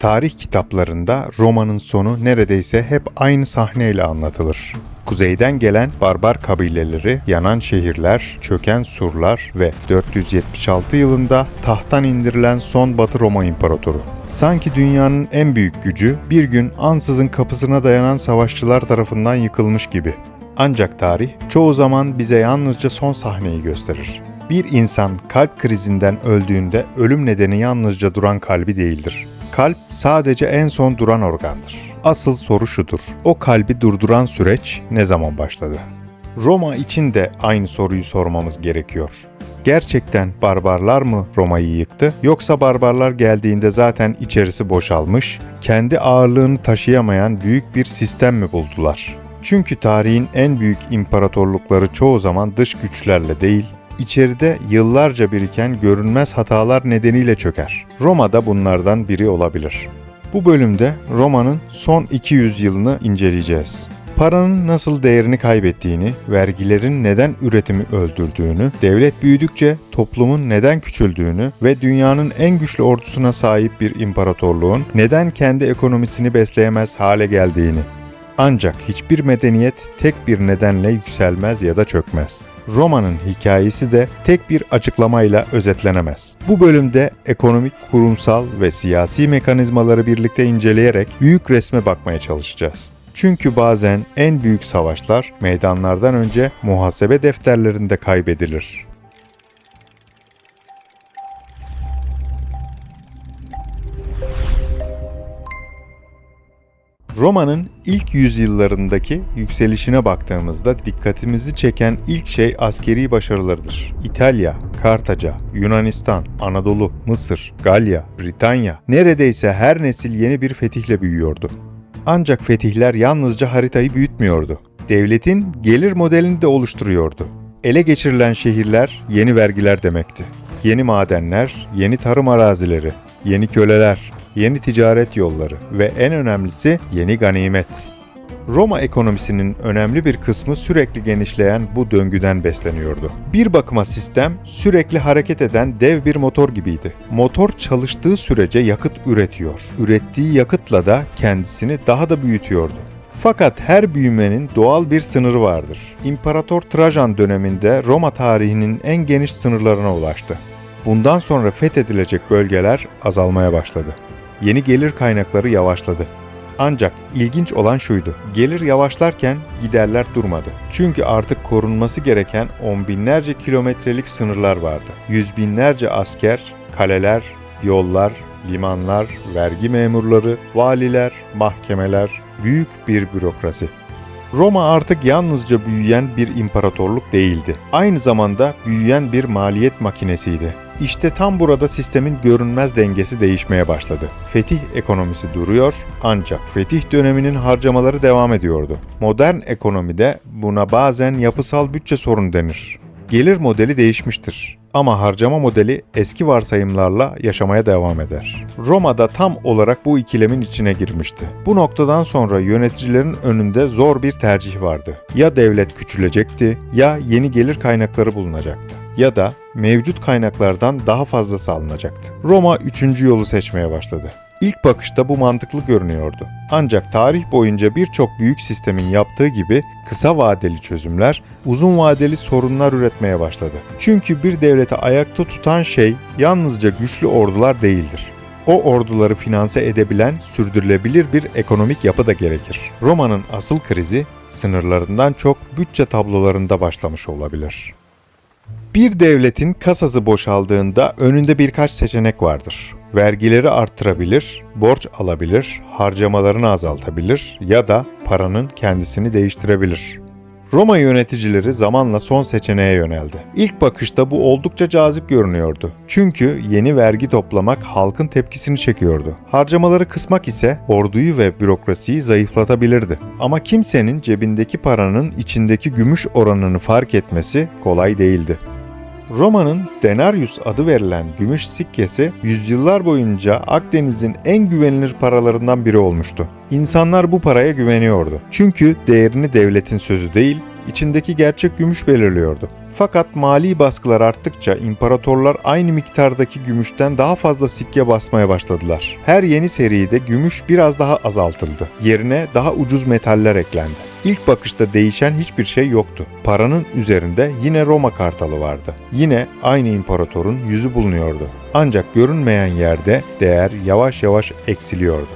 Tarih kitaplarında Roma'nın sonu neredeyse hep aynı sahneyle anlatılır. Kuzeyden gelen barbar kabileleri, yanan şehirler, çöken surlar ve 476 yılında tahttan indirilen son Batı Roma İmparatoru. Sanki dünyanın en büyük gücü bir gün ansızın kapısına dayanan savaşçılar tarafından yıkılmış gibi. Ancak tarih çoğu zaman bize yalnızca son sahneyi gösterir. Bir insan kalp krizinden öldüğünde ölüm nedeni yalnızca duran kalbi değildir. Kalp sadece en son duran organdır. Asıl soru şudur: o kalbi durduran süreç ne zaman başladı? Roma için de aynı soruyu sormamız gerekiyor. Gerçekten barbarlar mı Roma'yı yıktı, yoksa barbarlar geldiğinde zaten içerisi boşalmış, kendi ağırlığını taşıyamayan büyük bir sistem mi buldular? Çünkü tarihin en büyük imparatorlukları çoğu zaman dış güçlerle değil, İçeride yıllarca biriken görünmez hatalar nedeniyle çöker. Roma da bunlardan biri olabilir. Bu bölümde Roma'nın son 200 yılını inceleyeceğiz. Paranın nasıl değerini kaybettiğini, vergilerin neden üretimi öldürdüğünü, devlet büyüdükçe toplumun neden küçüldüğünü ve dünyanın en güçlü ordusuna sahip bir imparatorluğun neden kendi ekonomisini besleyemez hale geldiğini. Ancak hiçbir medeniyet tek bir nedenle yükselmez ya da çökmez. Roma'nın hikayesi de tek bir açıklamayla özetlenemez. Bu bölümde ekonomik, kurumsal ve siyasi mekanizmaları birlikte inceleyerek büyük resme bakmaya çalışacağız. Çünkü bazen en büyük savaşlar meydanlardan önce muhasebe defterlerinde kaybedilir. Roma'nın ilk yüzyıllarındaki yükselişine baktığımızda dikkatimizi çeken ilk şey askeri başarılarıdır. İtalya, Kartaca, Yunanistan, Anadolu, Mısır, Galya, Britanya, neredeyse her nesil yeni bir fetihle büyüyordu. Ancak fetihler yalnızca haritayı büyütmüyordu. Devletin gelir modelini de oluşturuyordu. Ele geçirilen şehirler yeni vergiler demekti. Yeni madenler, yeni tarım arazileri, yeni köleler, yeni ticaret yolları ve en önemlisi yeni ganimet. Roma ekonomisinin önemli bir kısmı sürekli genişleyen bu döngüden besleniyordu. Bir bakıma sistem sürekli hareket eden dev bir motor gibiydi. Motor çalıştığı sürece yakıt üretiyor. Ürettiği yakıtla da kendisini daha da büyütüyordu. Fakat her büyümenin doğal bir sınırı vardır. İmparator Trajan döneminde Roma tarihinin en geniş sınırlarına ulaştı. Bundan sonra fethedilecek bölgeler azalmaya başladı. Yeni gelir kaynakları yavaşladı. Ancak ilginç olan şuydu: gelir yavaşlarken giderler durmadı. Çünkü artık korunması gereken on binlerce kilometrelik sınırlar vardı. Yüz binlerce asker, kaleler, yollar, limanlar, vergi memurları, valiler, mahkemeler, büyük bir bürokrasi. Roma artık yalnızca büyüyen bir imparatorluk değildi. Aynı zamanda büyüyen bir maliyet makinesiydi. İşte tam burada sistemin görünmez dengesi değişmeye başladı. Fetih ekonomisi duruyor, ancak fetih döneminin harcamaları devam ediyordu. Modern ekonomide buna bazen yapısal bütçe sorunu denir. Gelir modeli değişmiştir ama harcama modeli eski varsayımlarla yaşamaya devam eder. Roma'da tam olarak bu ikilemin içine girmişti. Bu noktadan sonra yöneticilerin önünde zor bir tercih vardı. Ya devlet küçülecekti, ya yeni gelir kaynakları bulunacaktı, ya da mevcut kaynaklardan daha fazlası alınacaktı. Roma üçüncü yolu seçmeye başladı. İlk bakışta bu mantıklı görünüyordu. Ancak tarih boyunca birçok büyük sistemin yaptığı gibi kısa vadeli çözümler uzun vadeli sorunlar üretmeye başladı. Çünkü bir devleti ayakta tutan şey yalnızca güçlü ordular değildir. O orduları finanse edebilen, sürdürülebilir bir ekonomik yapı da gerekir. Roma'nın asıl krizi sınırlarından çok bütçe tablolarında başlamış olabilir. Bir devletin kasası boşaldığında önünde birkaç seçenek vardır. Vergileri arttırabilir, borç alabilir, harcamalarını azaltabilir ya da paranın kendisini değiştirebilir. Roma yöneticileri zamanla son seçeneğe yöneldi. İlk bakışta bu oldukça cazip görünüyordu. Çünkü yeni vergi toplamak halkın tepkisini çekiyordu. Harcamaları kısmak ise orduyu ve bürokrasiyi zayıflatabilirdi. Ama kimsenin cebindeki paranın içindeki gümüş oranını fark etmesi kolay değildi. Roma'nın denarius adı verilen gümüş sikkesi yüzyıllar boyunca Akdeniz'in en güvenilir paralarından biri olmuştu. İnsanlar bu paraya güveniyordu. Çünkü değerini devletin sözü değil, içindeki gerçek gümüş belirliyordu. Fakat mali baskılar arttıkça imparatorlar aynı miktardaki gümüşten daha fazla sikke basmaya başladılar. Her yeni seride gümüş biraz daha azaltıldı. Yerine daha ucuz metaller eklendi. İlk bakışta değişen hiçbir şey yoktu. Paranın üzerinde yine Roma kartalı vardı. Yine aynı imparatorun yüzü bulunuyordu. Ancak görünmeyen yerde değer yavaş yavaş eksiliyordu.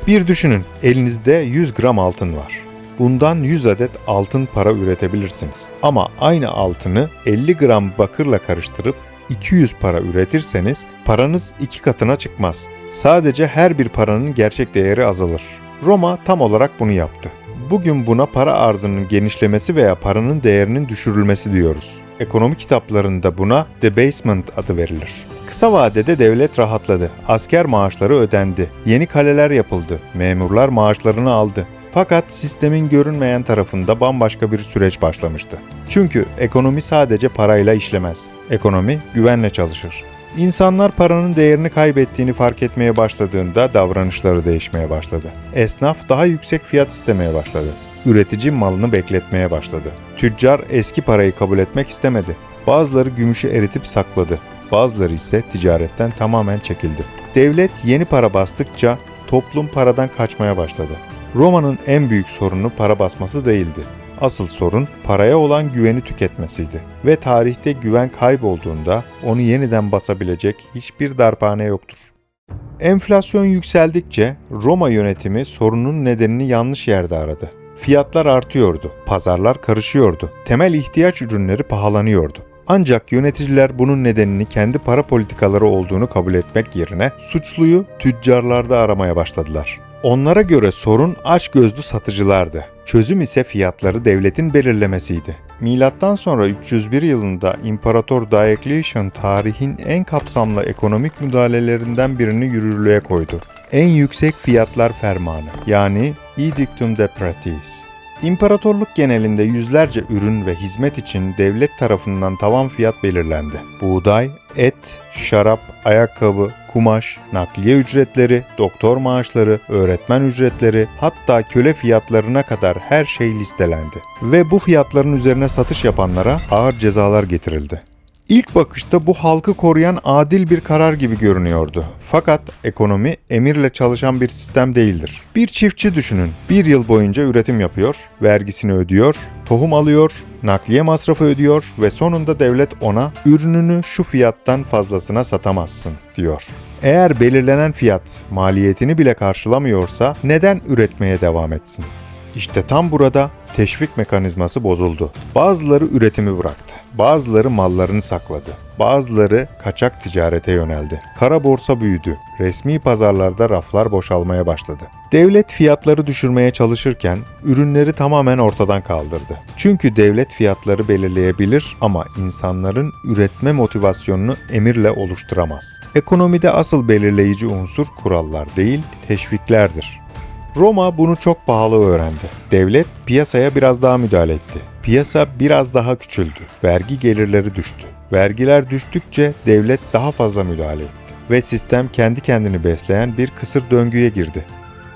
Bir düşünün, elinizde 100 gram altın var. Bundan 100 adet altın para üretebilirsiniz. Ama aynı altını 50 gram bakırla karıştırıp 200 para üretirseniz paranız 2 katına çıkmaz. Sadece her bir paranın gerçek değeri azalır. Roma tam olarak bunu yaptı. Bugün buna para arzının genişlemesi veya paranın değerinin düşürülmesi diyoruz. Ekonomi kitaplarında buna debasement adı verilir. Kısa vadede devlet rahatladı. Asker maaşları ödendi. Yeni kaleler yapıldı. Memurlar maaşlarını aldı. Fakat sistemin görünmeyen tarafında bambaşka bir süreç başlamıştı. Çünkü ekonomi sadece parayla işlemez. Ekonomi güvenle çalışır. İnsanlar paranın değerini kaybettiğini fark etmeye başladığında davranışları değişmeye başladı. Esnaf daha yüksek fiyat istemeye başladı. Üretici malını bekletmeye başladı. Tüccar eski parayı kabul etmek istemedi. Bazıları gümüşü eritip sakladı. Bazıları ise ticaretten tamamen çekildi. Devlet yeni para bastıkça toplum paradan kaçmaya başladı. Roma'nın en büyük sorunu para basması değildi. Asıl sorun paraya olan güveni tüketmesiydi. Ve tarihte güven kaybolduğunda onu yeniden basabilecek hiçbir darphane yoktur. Enflasyon yükseldikçe Roma yönetimi sorunun nedenini yanlış yerde aradı. Fiyatlar artıyordu, pazarlar karışıyordu, temel ihtiyaç ürünleri pahalanıyordu. Ancak yöneticiler bunun nedenini kendi para politikaları olduğunu kabul etmek yerine suçluyu tüccarlarda aramaya başladılar. Onlara göre sorun açgözlü satıcılardı. Çözüm ise fiyatları devletin belirlemesiydi. Milattan sonra 301 yılında İmparator Diocletian tarihin en kapsamlı ekonomik müdahalelerinden birini yürürlüğe koydu. En yüksek fiyatlar fermanı, yani Edictum de Praetoriis. İmparatorluk genelinde yüzlerce ürün ve hizmet için devlet tarafından tavan fiyat belirlendi. Buğday, et, şarap, ayakkabı, kumaş, nakliye ücretleri, doktor maaşları, öğretmen ücretleri, hatta köle fiyatlarına kadar her şey listelendi. Ve bu fiyatların üzerine satış yapanlara ağır cezalar getirildi. İlk bakışta bu halkı koruyan adil bir karar gibi görünüyordu. Fakat ekonomi emirle çalışan bir sistem değildir. Bir çiftçi düşünün. Bir yıl boyunca üretim yapıyor, vergisini ödüyor, tohum alıyor, nakliye masrafı ödüyor ve sonunda devlet ona ürününü şu fiyattan fazlasına satamazsın diyor. Eğer belirlenen fiyat maliyetini bile karşılamıyorsa neden üretmeye devam etsin? İşte tam burada teşvik mekanizması bozuldu. Bazıları üretimi bıraktı. Bazıları mallarını sakladı. Bazıları kaçak ticarete yöneldi. Kara borsa büyüdü. Resmi pazarlarda raflar boşalmaya başladı. Devlet fiyatları düşürmeye çalışırken ürünleri tamamen ortadan kaldırdı. Çünkü devlet fiyatları belirleyebilir ama insanların üretme motivasyonunu emirle oluşturamaz. Ekonomide asıl belirleyici unsur kurallar değil, teşviklerdir. Roma bunu çok pahalı öğrendi. Devlet piyasaya biraz daha müdahale etti. Piyasa biraz daha küçüldü. Vergi gelirleri düştü. Vergiler düştükçe devlet daha fazla müdahale etti. Ve sistem kendi kendini besleyen bir kısır döngüye girdi.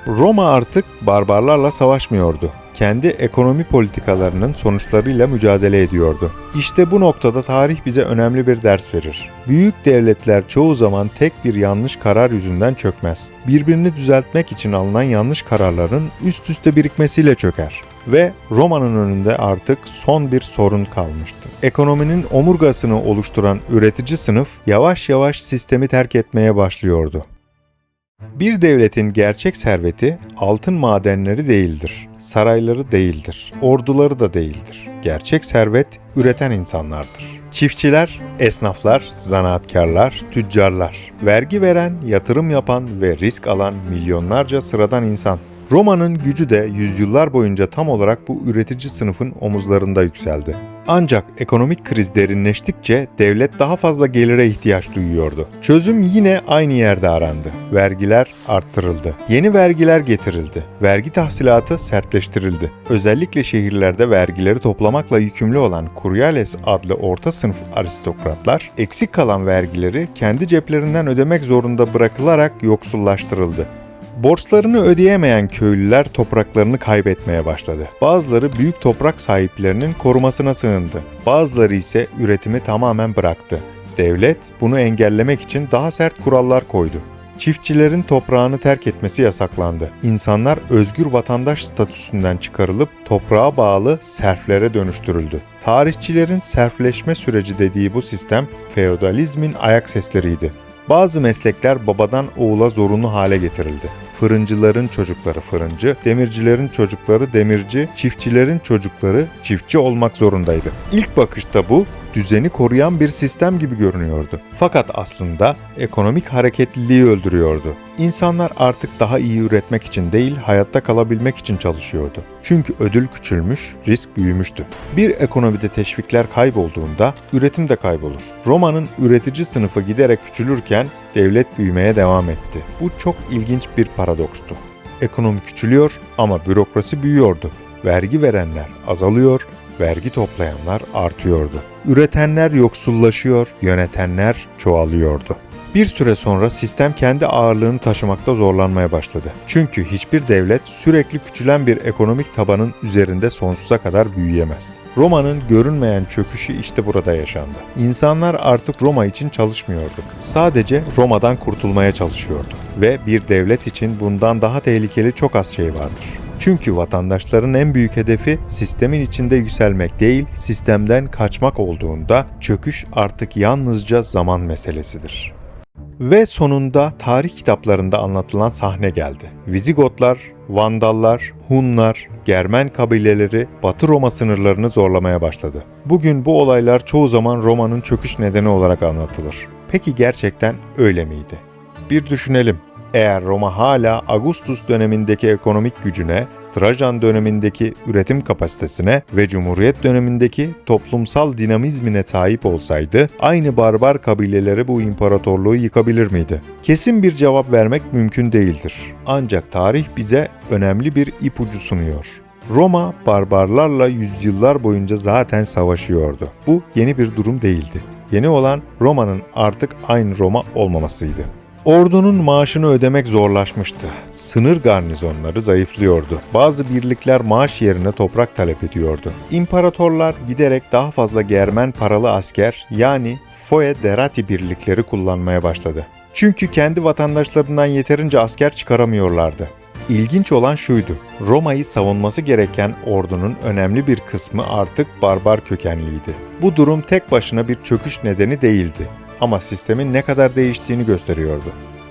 Roma artık barbarlarla savaşmıyordu. Kendi ekonomi politikalarının sonuçlarıyla mücadele ediyordu. İşte bu noktada tarih bize önemli bir ders verir. Büyük devletler çoğu zaman tek bir yanlış karar yüzünden çökmez. Birbirini düzeltmek için alınan yanlış kararların üst üste birikmesiyle çöker. Ve Roma'nın önünde artık son bir sorun kalmıştı. Ekonominin omurgasını oluşturan üretici sınıf yavaş yavaş sistemi terk etmeye başlıyordu. Bir devletin gerçek serveti altın madenleri değildir, sarayları değildir, orduları da değildir. Gerçek servet üreten insanlardır. Çiftçiler, esnaflar, zanaatkarlar, tüccarlar, vergi veren, yatırım yapan ve risk alan milyonlarca sıradan insan. Roma'nın gücü de yüzyıllar boyunca tam olarak bu üretici sınıfın omuzlarında yükseldi. Ancak ekonomik kriz derinleştikçe devlet daha fazla gelire ihtiyaç duyuyordu. Çözüm yine aynı yerde arandı. Vergiler arttırıldı. Yeni vergiler getirildi. Vergi tahsilatı sertleştirildi. Özellikle şehirlerde vergileri toplamakla yükümlü olan Kuryales adlı orta sınıf aristokratlar eksik kalan vergileri kendi ceplerinden ödemek zorunda bırakılarak yoksullaştırıldı. Borçlarını ödeyemeyen köylüler topraklarını kaybetmeye başladı. Bazıları büyük toprak sahiplerinin korumasına sığındı. Bazıları ise üretimi tamamen bıraktı. Devlet bunu engellemek için daha sert kurallar koydu. Çiftçilerin toprağını terk etmesi yasaklandı. İnsanlar özgür vatandaş statüsünden çıkarılıp toprağa bağlı serflere dönüştürüldü. Tarihçilerin serfleşme süreci dediği bu sistem feodalizmin ayak sesleriydi. Bazı meslekler babadan oğula zorunlu hale getirildi. Fırıncıların çocukları fırıncı, demircilerin çocukları demirci, çiftçilerin çocukları çiftçi olmak zorundaydı. İlk bakışta bu, düzeni koruyan bir sistem gibi görünüyordu. Fakat aslında ekonomik hareketliliği öldürüyordu. İnsanlar artık daha iyi üretmek için değil, hayatta kalabilmek için çalışıyordu. Çünkü ödül küçülmüş, risk büyümüştü. Bir ekonomide teşvikler kaybolduğunda üretim de kaybolur. Roma'nın üretici sınıfı giderek küçülürken devlet büyümeye devam etti. Bu çok ilginç bir paradokstu. Ekonomi küçülüyor ama bürokrasi büyüyordu. Vergi verenler azalıyor, vergi toplayanlar artıyordu. Üretenler yoksullaşıyor, yönetenler çoğalıyordu. Bir süre sonra sistem kendi ağırlığını taşımakta zorlanmaya başladı. Çünkü hiçbir devlet sürekli küçülen bir ekonomik tabanın üzerinde sonsuza kadar büyüyemez. Roma'nın görünmeyen çöküşü işte burada yaşandı. İnsanlar artık Roma için çalışmıyordu. Sadece Roma'dan kurtulmaya çalışıyordu. Ve bir devlet için bundan daha tehlikeli çok az şey vardır. Çünkü vatandaşların en büyük hedefi sistemin içinde yükselmek değil, sistemden kaçmak olduğunda çöküş artık yalnızca zaman meselesidir. Ve sonunda tarih kitaplarında anlatılan sahne geldi. Vizigotlar, Vandallar, Hunlar, Germen kabileleri Batı Roma sınırlarını zorlamaya başladı. Bugün bu olaylar çoğu zaman Roma'nın çöküş nedeni olarak anlatılır. Peki gerçekten öyle miydi? Bir düşünelim. Eğer Roma hala Augustus dönemindeki ekonomik gücüne, Trajan dönemindeki üretim kapasitesine ve Cumhuriyet dönemindeki toplumsal dinamizmine sahip olsaydı, aynı barbar kabileleri bu imparatorluğu yıkabilir miydi? Kesin bir cevap vermek mümkün değildir. Ancak tarih bize önemli bir ipucu sunuyor. Roma, barbarlarla yüzyıllar boyunca zaten savaşıyordu. Bu yeni bir durum değildi. Yeni olan Roma'nın artık aynı Roma olmamasıydı. Ordunun maaşını ödemek zorlaşmıştı. Sınır garnizonları zayıflıyordu. Bazı birlikler maaş yerine toprak talep ediyordu. İmparatorlar giderek daha fazla Germen paralı asker yani foederati birlikleri kullanmaya başladı. Çünkü kendi vatandaşlarından yeterince asker çıkaramıyorlardı. İlginç olan şuydu. Roma'yı savunması gereken ordunun önemli bir kısmı artık barbar kökenliydi. Bu durum tek başına bir çöküş nedeni değildi. Ama sistemin ne kadar değiştiğini gösteriyordu.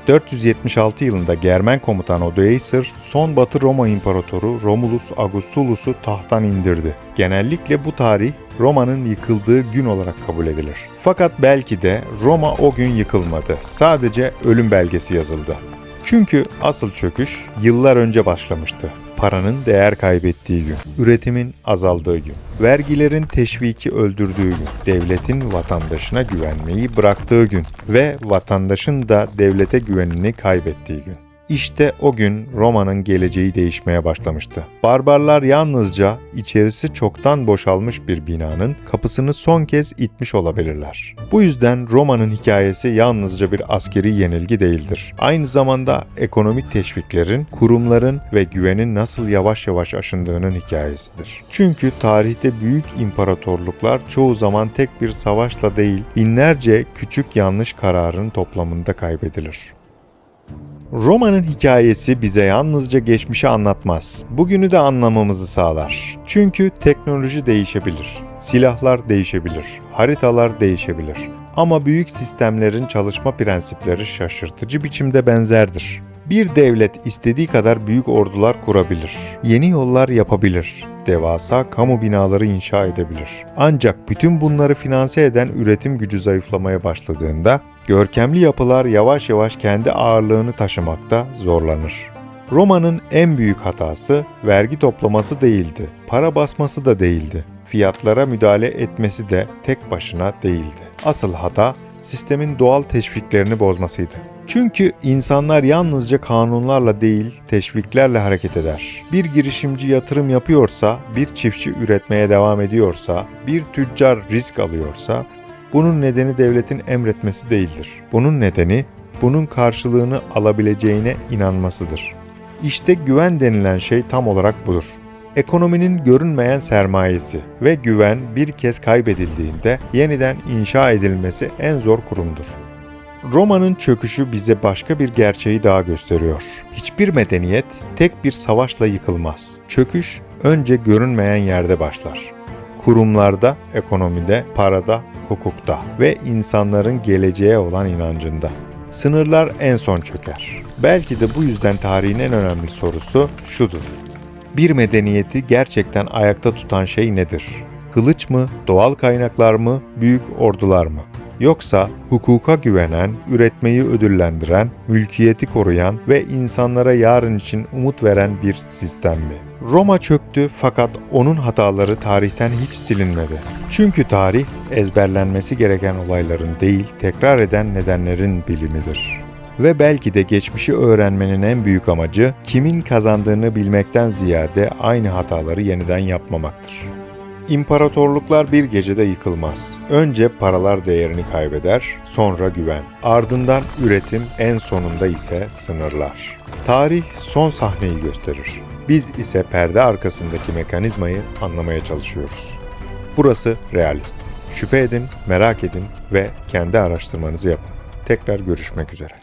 476 yılında Germen komutan Odoacer, son Batı Roma İmparatoru Romulus Augustulus'u tahttan indirdi. Genellikle bu tarih Roma'nın yıkıldığı gün olarak kabul edilir. Fakat belki de Roma o gün yıkılmadı. Sadece ölüm belgesi yazıldı. Çünkü asıl çöküş yıllar önce başlamıştı. Paranın değer kaybettiği gün, üretimin azaldığı gün, vergilerin teşviki öldürdüğü gün, devletin vatandaşına güvenmeyi bıraktığı gün ve vatandaşın da devlete güvenini kaybettiği gün. İşte o gün Roma'nın geleceği değişmeye başlamıştı. Barbarlar yalnızca içerisi çoktan boşalmış bir binanın kapısını son kez itmiş olabilirler. Bu yüzden Roma'nın hikayesi yalnızca bir askeri yenilgi değildir. Aynı zamanda ekonomik teşviklerin, kurumların ve güvenin nasıl yavaş yavaş aşındığının hikayesidir. Çünkü tarihte büyük imparatorluklar çoğu zaman tek bir savaşla değil, binlerce küçük yanlış kararın toplamında kaybedilir. Roma'nın hikayesi bize yalnızca geçmişi anlatmaz, bugünü de anlamamızı sağlar. Çünkü teknoloji değişebilir, silahlar değişebilir, haritalar değişebilir. Ama büyük sistemlerin çalışma prensipleri şaşırtıcı biçimde benzerdir. Bir devlet istediği kadar büyük ordular kurabilir, yeni yollar yapabilir, devasa kamu binaları inşa edebilir. Ancak bütün bunları finanse eden üretim gücü zayıflamaya başladığında, görkemli yapılar yavaş yavaş kendi ağırlığını taşımakta zorlanır. Roma'nın en büyük hatası vergi toplaması değildi, para basması da değildi, fiyatlara müdahale etmesi de tek başına değildi. Asıl hata sistemin doğal teşviklerini bozmasıydı. Çünkü insanlar yalnızca kanunlarla değil, teşviklerle hareket eder. Bir girişimci yatırım yapıyorsa, bir çiftçi üretmeye devam ediyorsa, bir tüccar risk alıyorsa, bunun nedeni devletin emretmesi değildir. Bunun nedeni bunun karşılığını alabileceğine inanmasıdır. İşte güven denilen şey tam olarak budur. Ekonominin görünmeyen sermayesi ve güven bir kez kaybedildiğinde yeniden inşa edilmesi en zor kurumdur. Roma'nın çöküşü bize başka bir gerçeği daha gösteriyor. Hiçbir medeniyet tek bir savaşla yıkılmaz. Çöküş önce görünmeyen yerde başlar. Kurumlarda, ekonomide, parada, hukukta ve insanların geleceğe olan inancında. Sınırlar en son çöker. Belki de bu yüzden tarihin en önemli sorusu şudur: bir medeniyeti gerçekten ayakta tutan şey nedir? Kılıç mı, doğal kaynaklar mı, büyük ordular mı? Yoksa hukuka güvenen, üretmeyi ödüllendiren, mülkiyeti koruyan ve insanlara yarın için umut veren bir sistem mi? Roma çöktü fakat onun hataları tarihten hiç silinmedi. Çünkü tarih ezberlenmesi gereken olayların değil, tekrar eden nedenlerin bilimidir. Ve belki de geçmişi öğrenmenin en büyük amacı kimin kazandığını bilmekten ziyade aynı hataları yeniden yapmamaktır. İmparatorluklar bir gecede yıkılmaz. Önce paralar değerini kaybeder, sonra güven. Ardından üretim, en sonunda ise sınırlar. Tarih son sahneyi gösterir. Biz ise perde arkasındaki mekanizmayı anlamaya çalışıyoruz. Burası Realist. Şüphe edin, merak edin ve kendi araştırmanızı yapın. Tekrar görüşmek üzere.